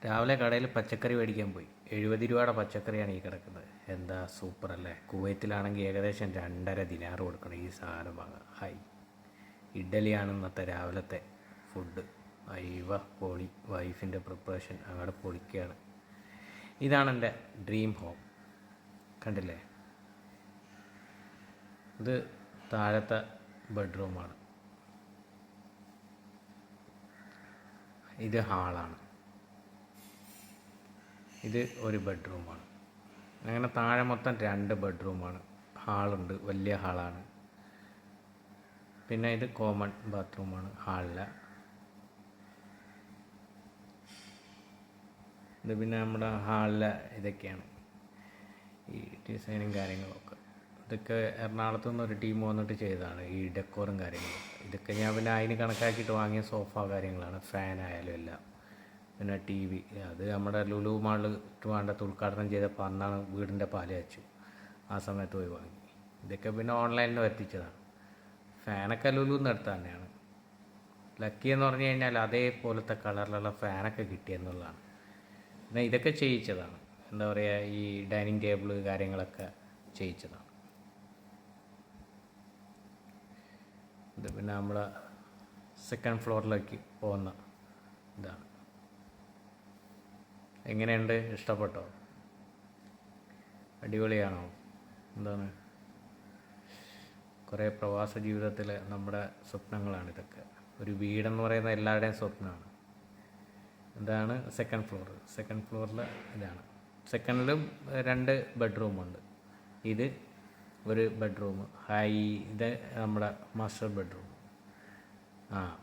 രാവിലെ കടയിൽ പച്ചക്കറി മേടിക്കാൻ പോയി. 70 രൂപയുടെ പച്ചക്കറിയാണ് ഈ കിടക്കുന്നത്. എന്താ സൂപ്പർ അല്ലേ? കുവൈത്തിലാണെങ്കിൽ ഏകദേശം 2.5 ദിനാർ കൊടുക്കണം ഈ സാധനം വാങ്ങാൻ. ഹൈ, ഇഡ്ഡലിയാണ് ഇന്നത്തെ രാവിലത്തെ ഫുഡ്. അയ്യവ പൊളി. വൈഫിൻ്റെ പ്രിപ്പറേഷൻ അങ്ങോട്ട് പൊളിക്കുകയാണ്. ഇതാണ് എൻ്റെ ഡ്രീം ഹോം. കണ്ടില്ലേ? ഇത് താഴത്തെ ബെഡ്റൂമാണ്. ഇത് ഹാളാണ്. ഇത് ഒരു ബെഡ്റൂമാണ്. അങ്ങനെ താഴെ മൊത്തം 2 ബെഡ്റൂമാണ്. ഹാളുണ്ട്, വലിയ ഹാളാണ്. പിന്നെ ഇത് കോമൺ ബാത്റൂമാണ് ഹാളിലെ. ഇത് പിന്നെ നമ്മുടെ ഹാളിലെ ഇതൊക്കെയാണ് ഈ ഡിസൈനും കാര്യങ്ങളൊക്കെ. ഇതൊക്കെ എറണാകുളത്ത് നിന്ന് ഒരു ടീം വന്നിട്ട് ചെയ്തതാണ് ഈ ഡെക്കോറും കാര്യങ്ങളും. ഇതൊക്കെ ഞാൻ പിന്നെ അതിന് കണക്കാക്കിയിട്ട് വാങ്ങിയ സോഫ കാര്യങ്ങളാണ്. ഫാനായാലും എല്ലാം. പിന്നെ TV, അത് നമ്മുടെ ലുലു മാളിൽ ട്രിവാൻഡ്രത്ത് ഉദ്ഘാടനം ചെയ്തപ്പോൾ അന്നാണ് വീടിൻ്റെ പാല് വെച്ചു. ആ സമയത്ത് പോയി വാങ്ങി. ഇതൊക്കെ പിന്നെ ഓൺലൈനിൽ എത്തിച്ചതാണ്. ഫാനൊക്കെ ലുലുന്ന് എടുത്ത തന്നെയാണ്. ലക്കി എന്ന് പറഞ്ഞു കഴിഞ്ഞാൽ അതേപോലത്തെ കളറിലുള്ള ഫാനൊക്കെ കിട്ടിയെന്നുള്ളതാണ്. പിന്നെ ഇതൊക്കെ ചെയ്യിച്ചതാണ്. എന്താ പറയുക, ഈ ഡൈനിങ് ടേബിൾ കാര്യങ്ങളൊക്കെ ചെയ്യിച്ചതാണ്. ഇത് പിന്നെ നമ്മളെ സെക്കൻഡ് ഫ്ലോറിലേക്ക് പോകുന്ന ഇതാണ്. എങ്ങനെയുണ്ട്? ഇഷ്ടപ്പെട്ടോ? അടിപൊളിയാണോ? എന്താണ്, കുറേ പ്രവാസ ജീവിതത്തിലെ നമ്മുടെ സ്വപ്നങ്ങളാണ് ഇതൊക്കെ. ഒരു വീടെന്ന് പറയുന്ന എല്ലാവരുടെയും സ്വപ്നമാണ്. ഇതാണ് സെക്കൻഡ് ഫ്ലോർ. സെക്കൻഡ് ഫ്ലോറിൽ ഇതാണ്. സെക്കൻഡിലും 2 ബെഡ്റൂമുണ്ട്. ഇത് ഒരു ബെഡ്റൂം. ഇത് നമ്മുടെ മാസ്റ്റർ ബെഡ്റൂം.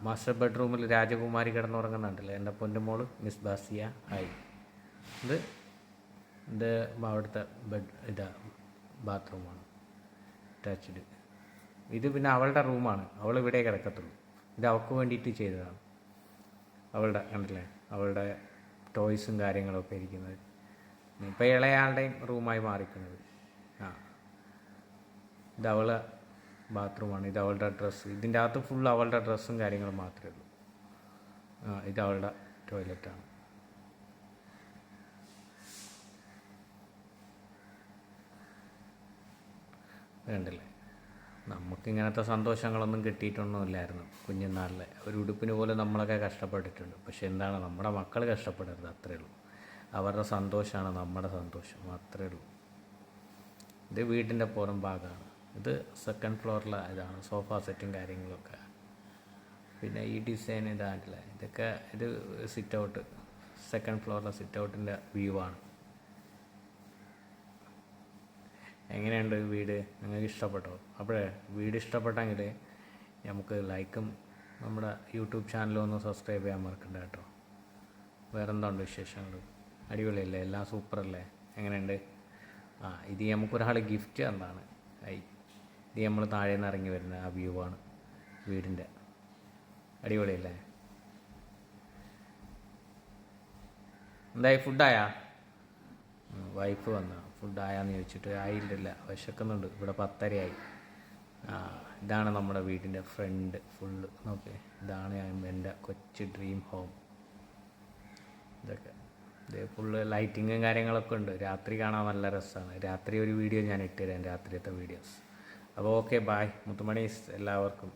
മാസ്റ്റർ ബെഡ്റൂമിൽ രാജകുമാരി കിടന്നുറങ്ങുന്നുണ്ടല്ലോ, എൻ്റെ പൊന്നുമോള് മിസ് ബാസിയ. ഇത് അവിടുത്തെ ബാത്റൂമാണ്, അറ്റാച്ച്ഡ്. ഇത് പിന്നെ അവളുടെ റൂമാണ്. അവൾ ഇവിടെ കിടക്കത്തുള്ളൂ. ഇത് അവൾക്ക് വേണ്ടിയിട്ട് ചെയ്തതാണ്. അവളുടെ കണ്ടില്ലേ, അവളുടെ ടോയ്സും കാര്യങ്ങളൊക്കെ ഇരിക്കുന്നത്. ഇപ്പോൾ ഇളയാളുടെയും റൂമായി മാറിക്കുന്നത്. ഇത് അവളെ ബാത്റൂമാണ്. ഇത് അവളുടെ ഡ്രസ്സ്. ഇതിൻ്റെ അകത്ത് ഫുൾ അവളുടെ ഡ്രസ്സും കാര്യങ്ങളും മാത്രമേ ഉള്ളൂ. ഇത് അവളുടെ ടോയ്ലറ്റാണ്. വേണ്ടല്ലേ? നമുക്കിങ്ങനത്തെ സന്തോഷങ്ങളൊന്നും കിട്ടിയിട്ടൊന്നുമില്ലായിരുന്നു കുഞ്ഞുനാളിൽ. ഒരു ഉടുപ്പിന് പോലും നമ്മളൊക്കെ കഷ്ടപ്പെട്ടിട്ടുണ്ട്. പക്ഷെ എന്താണ്, നമ്മുടെ മക്കൾ കഷ്ടപ്പെടരുത്, അത്രയേ ഉള്ളൂ. അവരുടെ സന്തോഷമാണ് നമ്മുടെ സന്തോഷം, അത്രയേ ഉള്ളൂ. ഇത് വീടിൻ്റെ പുറം ഭാഗമാണ്. ഇത് സെക്കൻഡ് ഫ്ലോറിലെ ഇതാണ്, സോഫ സെറ്റും കാര്യങ്ങളൊക്കെ. പിന്നെ ഈ ഡിസൈൻ ഇതാണല്ലേ, ഇതൊക്കെ ഇത് സിറ്റ് ഔട്ട്. സെക്കൻഡ് ഫ്ലോറിലെ സിറ്റ് ഔട്ടിൻ്റെ വ്യൂ ആണ്. എങ്ങനെയുണ്ട് വീട്? നിങ്ങൾക്ക് ഇഷ്ടപ്പെട്ടോ? അപ്പോഴേ വീട് ഇഷ്ടപ്പെട്ടെങ്കിൽ നമുക്ക് ലൈക്കും നമ്മുടെ യൂട്യൂബ് ചാനലും ഒന്ന് സബ്സ്ക്രൈബ് ചെയ്യാൻ മറക്കണ്ട കേട്ടോ. വേറെന്തുണ്ട് വിശേഷങ്ങൾ? അടിപൊളിയല്ലേ? എല്ലാം സൂപ്പറല്ലേ? എങ്ങനെയുണ്ട്? ഇത് നമുക്കൊരാൾ ഗിഫ്റ്റ് തന്നതാണ്. ഇത് നമ്മൾ താഴെ നിന്ന് ഇറങ്ങി വരുന്ന ആ വ്യൂ ആണ് വീടിൻ്റെ. അടിപൊളിയല്ലേ? എന്തായി, ഫുഡായാ? വൈഫ് വന്ന ഫുഡായാന്ന് ചോദിച്ചിട്ട് ആയിട്ടില്ല, വിശക്കുന്നുണ്ട്. ഇവിടെ 10:30 ഇതാണ് നമ്മുടെ വീടിൻ്റെ ഫ്രണ്ട് ഫുള്ള്. നോക്കേ, ഇതാണ് എൻ്റെ കൊച്ചു ഡ്രീം ഹോം. ഇത് ഫുള്ള് ലൈറ്റിങ്ങും കാര്യങ്ങളൊക്കെ ഉണ്ട്. രാത്രി കാണാൻ നല്ല രസമാണ്. രാത്രി ഒരു വീഡിയോ ഞാൻ ഇട്ടുതരാം, രാത്രിയത്തെ വീഡിയോസ്. അപ്പോൾ ഓക്കെ, ബായ് മുത്തുമണീസ് എല്ലാവർക്കും.